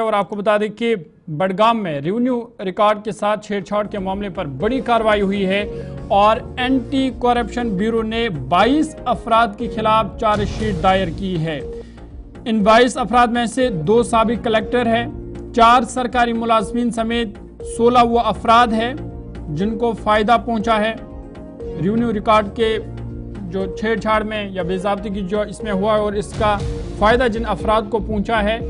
और आपको बता दें कि बडगाम में रेवेन्यू रिकॉर्ड के साथ छेड़छाड़ के मामले पर बड़ी कार्रवाई हुई है और एंटी करप्शन ब्यूरो ने 22 अफराद के खिलाफ चार्जशीट दायर की है। इन 22 अफराद में से 2 साबिक कलेक्टर हैं, 4 सरकारी मुलाजमीन समेत 16 वो अफराद हैं जिनको फ़ायदा पहुंचा है। रेवेन्यू रिकॉर्ड के जो छेड़छाड़ में या बेज़ाब्ती की जो इसमें हुआ है और इसका फ़ायदा जिन अफराद को पहुंचा है,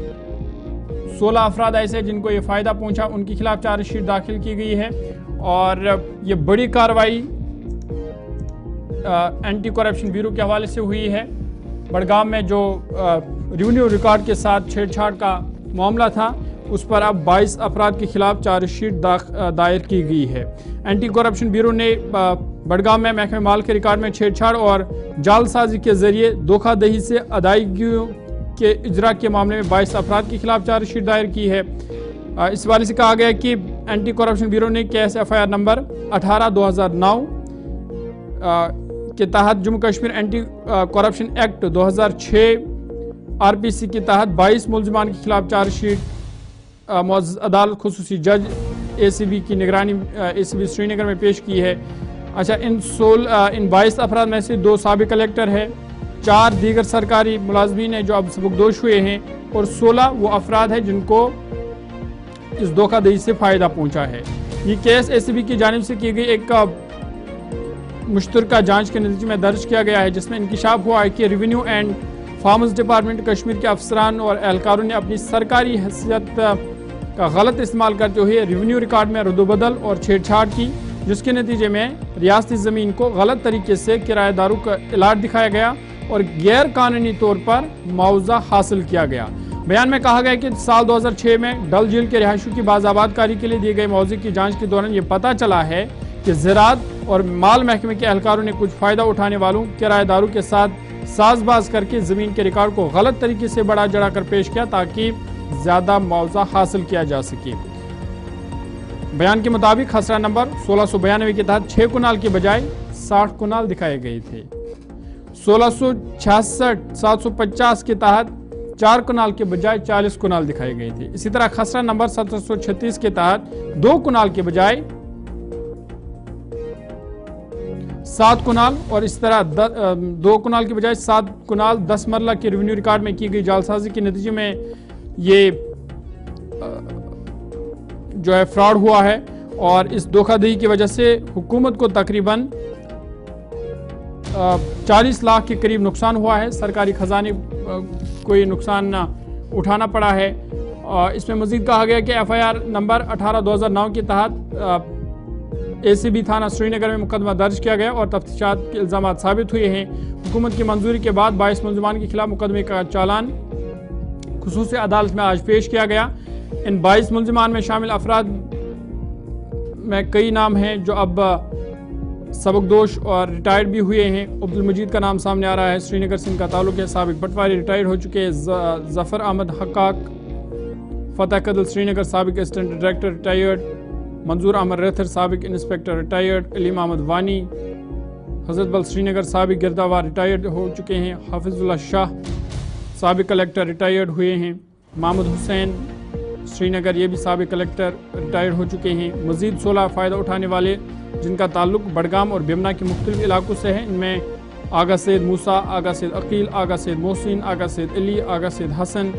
16 अफराद ऐसे जिनको ये फ़ायदा पहुंचा, उनके खिलाफ चार्जशीट दाखिल की गई है। और ये बड़ी कार्रवाई एंटी करप्शन ब्यूरो के हवाले से हुई है। बडगाम में जो रेवेन्यू रिकॉर्ड के साथ छेड़छाड़ का मामला था, उस पर अब 22 अफराद के खिलाफ चार्जशीट दायर की गई है। एंटी करप्शन ब्यूरो ने बडगाम में महकमे माल के रिकॉर्ड में छेड़छाड़ और जालसाजी के जरिए धोखाधड़ी से अदायगियों के इजरा के मामले में 22 अफराद के खिलाफ चार्जशीट दायर की है। इस हवाले से कहा गया कि एंटी करप्शन ब्यूरो ने केस FIR नंबर 18/2009 के तहत Jammu Kashmir anti corruption act 2006 RPC के तहत 22 मुलजमान के खिलाफ चार्जशीट मुअज़्ज़ज़ अदालत खुसूसी जज ACB की निगरानी ACB श्रीनगर में पेश की है। अच्छा, इन 22 अफराद में से 2 साबिक कलेक्टर हैं, 4 दीगर सरकारी मुलाजमीन हैं जो अब सबकदोश हुए हैं और 16 वो अफराद हैं जिनको इस धोखाधड़ी से फ़ायदा पहुंचा है। ये केस ACB की जानिब से की गई एक मुश्तरका जांच के नतीजे में दर्ज किया गया है, जिसमें इंकिशाफ हुआ है कि revenue and farmers department Kashmir के अफसरान और एहलकारों ने अपनी सरकारी हैसियत का गलत इस्तेमाल करते हुए रेवेन्यू रिकॉर्ड में रद्दोबदल और छेड़छाड़ की, जिसके नतीजे में रियासती ज़मीन को गलत तरीके से किराएदारों का इलाट दिखाया गया और गैर कानूनी तौर पर मुआवजा हासिल किया गया। बयान में कहा गया कि साल 2006 में डल झील के रिहायशियों की बाज़ाबादकारी के लिए दिए गए मुआवजे की जांच के दौरान ये पता चला है कि ज़राअत और माल महकमे के एहलकारों ने कुछ फ़ायदा उठाने वालों किराएदारों के साथ साजबाज करके ज़मीन के रिकॉर्ड को गलत तरीके से बढ़ा चढ़ा कर पेश किया ताकि ज़्यादा मुआवजा हासिल किया जा सके। बयान के मुताबिक खसरा नंबर 1692 के तहत 6 कुनाल के बजाय 60 कुनाल दिखाए गए थे। 1666-750 के तहत 4 कुनाल के बजाय 40 कुनाल दिखाए गए थे। इसी तरह खसरा नंबर 1736 के तहत 2 कुनाल के बजाय 7 कुनाल और इस तरह 2 कुनाल के बजाय 7 कुनाल 10 मरला के रेवेन्यू रिकॉर्ड में की गई जालसाजी के नतीजे में ये जो है फ्रॉड हुआ है और इस धोखाधड़ी की वजह से हुकूमत को तकरीबन 40 लाख के करीब नुकसान हुआ है। सरकारी खजाने को ये नुकसान उठाना पड़ा है। इसमें मजीद कहा गया कि FIR नंबर 18/2009 के तहत ACB थाना श्रीनगर में मुकदमा दर्ज किया गया और तफ्तीशात के इल्ज़ाम साबित हुए हैं। हुकूमत की मंजूरी के बाद 22 मुलजमान के खिलाफ मुकदमे का चालान खुसूसी अदालत में आज पेश किया गया। इन 22 मुलजमान में शामिल अफराद में कई नाम हैं जो अब सबकदोश और रिटायर्ड भी हुए हैं। अब्दुल मजीद का नाम सामने आ रहा है, श्रीनगर से इनका ताल्लुक है। साबिक पटवारी रिटायर्ड हो चुके हैं। जफर अहमद हक्काक फतेह कदल श्रीनगर साबिक असिस्टेंट डायरेक्टर रिटायर्ड। मंजूर अहमद रेथर साबिक इंस्पेक्टर रिटायर्ड। अलीम अहमद वानी हजरत बल श्रीनगर साबिक गिरदावार रिटायर्ड हो चुके हैं। हाफिजुल्लाह शाह साबिक कलेक्टर रिटायर्ड हुए हैं। महमूद हुसैन श्रीनगर ये भी साबिक कलेक्टर रिटायर्ड हो चुके हैं। मजीद 16 फ़ायदा उठाने वाले जिनका ताल्लुक बडगाम और बेमना के मुख्तलिफ इलाकों से है, इनमें आगा सैद मूसा, आगा सैद अकील, आगा सैद मोहसिन, आगा सैद अली, आगा सैद हसन,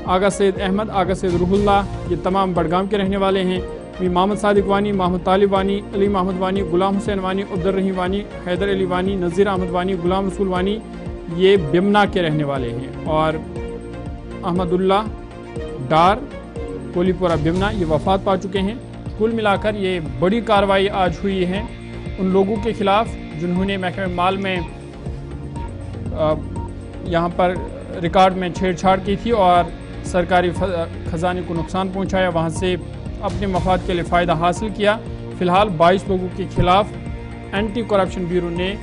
आगा सैद अहमद, आगा सैद रूहुल्ला, ये तमाम बडगाम के रहने वाले हैं। मोहम्मद सादिक वानी, महमूद तालिब वानी, अली महमूद वानी, गुलाम हुसैन वानी, अब्दुल रहीम वानी, हैदर अली वानी, नज़ीर अहमद वानी, गुलाम रसूल वानी, ये बेमना के रहने वाले हैं। और अहमदुल्लाह डार कोलीपुरा बेमना ये वफात पा चुके हैं। कुल मिलाकर ये बड़ी कार्रवाई आज हुई है उन लोगों के खिलाफ जिन्होंने महकमे माल में यहाँ पर रिकॉर्ड में छेड़छाड़ की थी और सरकारी खजाने को नुकसान पहुँचाया, वहाँ से अपने मफाद के लिए फ़ायदा हासिल किया। फ़िलहाल 22 लोगों के खिलाफ एंटी करप्शन ब्यूरो ने